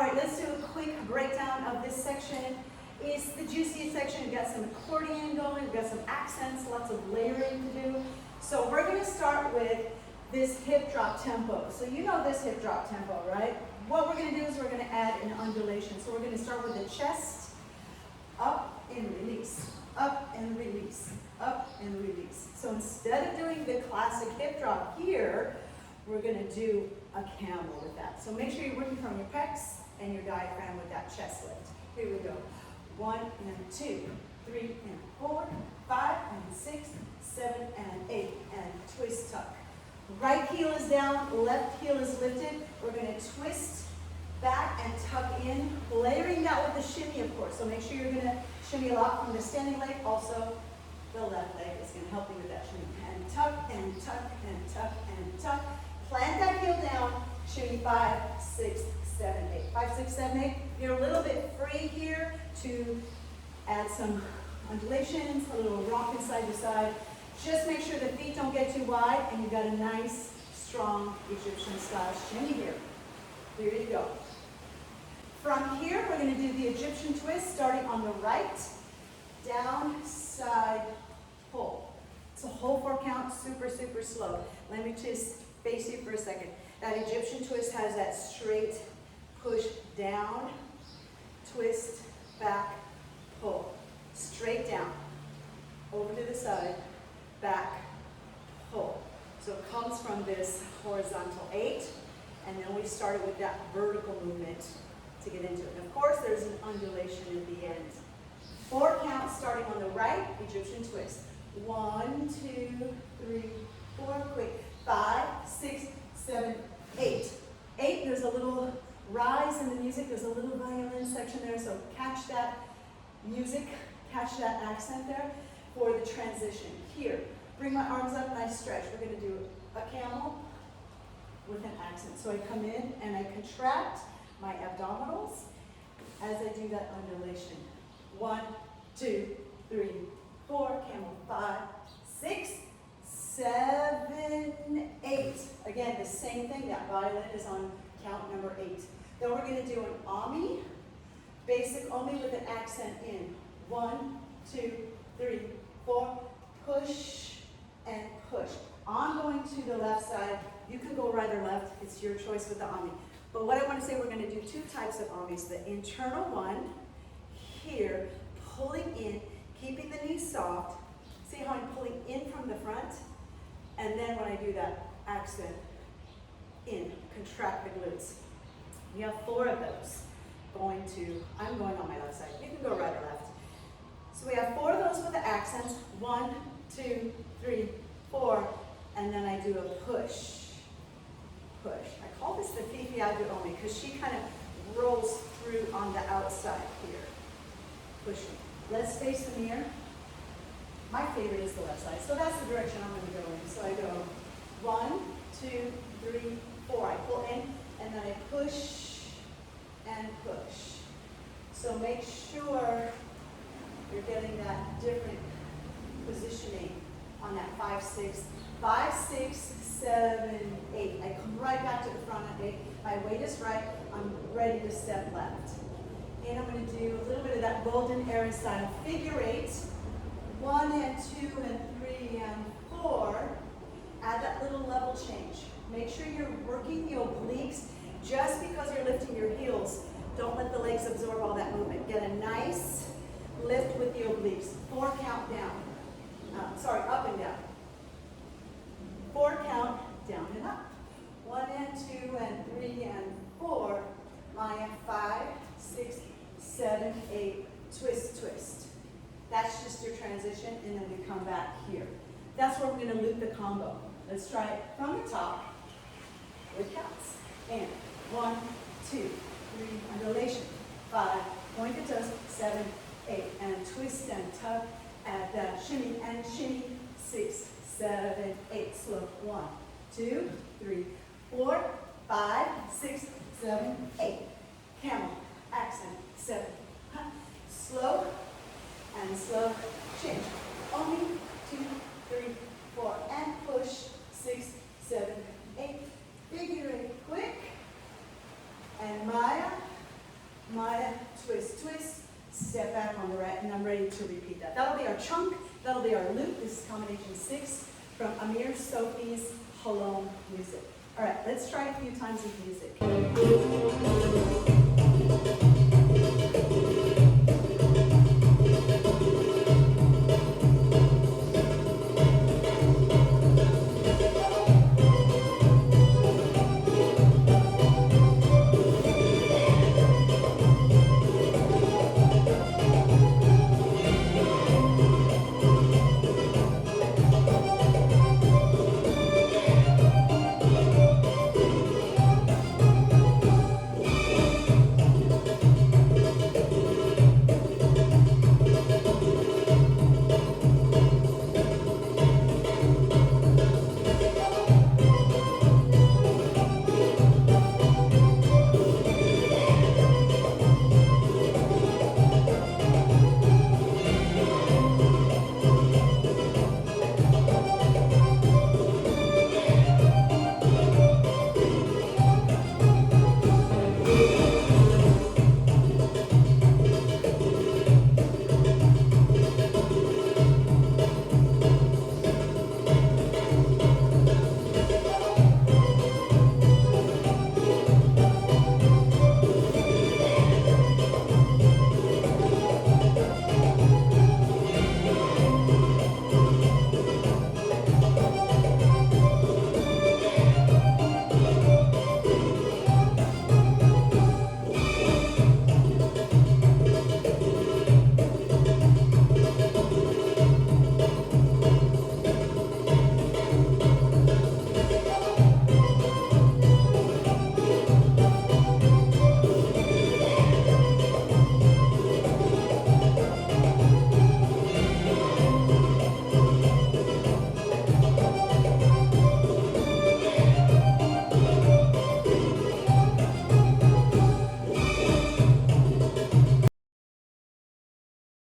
right, let's do a quick breakdown of this section. It's the juicy section. We've got some accordion going, we've got some accents, lots of layering to do. So we're going to start with this hip drop tempo. So you know this hip drop tempo, right? What we're going to do is we're going to add an undulation. So we're going to start with the chest, up and release, up and release, up and release. So instead of doing the classic hip drop here, we're going to do a camel with that. So make sure you're working from your pecs and your diaphragm with that chest lift. Here we go. 1 and 2, 3 and 4, 5 and 6, 7 and 8, and twist tuck. Right heel is down, left heel is lifted. We're going to twist back and tuck in, layering that with the shimmy, of course. So make sure you're going to shimmy a lot from the standing leg. Also, the left leg is going to help you with that shimmy. And tuck and tuck and tuck and tuck. Plant that heel down. Shimmy 5, 6, 7, 8. 5, 6, 7, 8. You're a little bit free here to add some undulations, a little rocking side to side. Just make sure the feet don't get too wide and you've got a nice, strong Egyptian style shimmy here. Here you go. From here, we're going to do the Egyptian twist starting on the right, down, side, pull. It's a whole 4 count, super, super slow. Let me just face you for a second. That Egyptian twist has that straight push down, twist, back, pull. Straight down, over to the side, back, pull. So it comes from this horizontal 8, and then we started with that vertical movement to get into it. And of course, there's an undulation at the end. 4 counts starting on the right, Egyptian twist. 1, 2, 3, 4, quick. 5, 6, 7, 8. 8, there's a little rise in the music. There's a little violin section there, so catch that music, catch that accent there for the transition. Here, bring my arms up, nice stretch. We're going to do a camel with an accent. So I come in and I contract my abdominals as I do that undulation. 1, 2, 3, 4, camel. 5, 6, 7, 8. Again, the same thing. That violin is on count number 8. Then we're going to do an Ami, basic Ami with an accent in. 1, 2, 3, 4. Push and push. I'm going to the left side. You can go right or left. It's your choice with the Ami. But what I want to say, we're going to do 2 types of Amis. The internal one, here, pulling in, keeping the knees soft. See how I'm pulling in from the front? And then when I do that accent, in, contract the glutes. We have 4 of those. I'm going on my left side. You can go right or left. So we have 4 of those with the accents. 1, 2, 3, 4. And then I do a push. Push. I call this the Fifi Adu Omi because she kind of rolls through on the outside here. Pushing. Let's face the mirror. My favorite is the left side. So that's the direction I'm going to go in. So I go 1, 2, 3, 4. I pull in and then I push and push. So make sure you're getting that different positioning on that 5, 6. 5, 6, 7, 8. I come right back to the front of 8. My weight is right. I'm ready to step left. And I'm going to do a little bit of that golden era style figure 8. 1 and 2 and 3 and 4. Add that little level change. Make sure you're working the obliques. Just because you're lifting your heels, don't let the legs absorb all that movement. Get a nice lift with the obliques. 4 count down. Up and down. 4 count down and up. 1 and 2 and 3 and 4. Maya 5, 6, 7, 8. Twist, twist. That's just your transition, and then we come back here. That's where we're going to loop the combo. Let's try it from the top with counts. And 1, 2, 3, undulation. 5, point the toes, 7, 8, and twist and tuck at that shimmy and shimmy. 6, 7, 8. Slow. 1, 2, 3, 4, 5, 6, 7, 8. Camel, accent, 7. Slow and slow. Change. Only 2, 3, 4, and push. 6, 7, 8. Figure 8 quick. And Maya, Maya, twist, twist, step back on the right, and I'm ready to repeat that. That'll be our chunk, that'll be our loop. This is combination 6 from Amir Sofi's Holom music. All right, let's try a few times with music.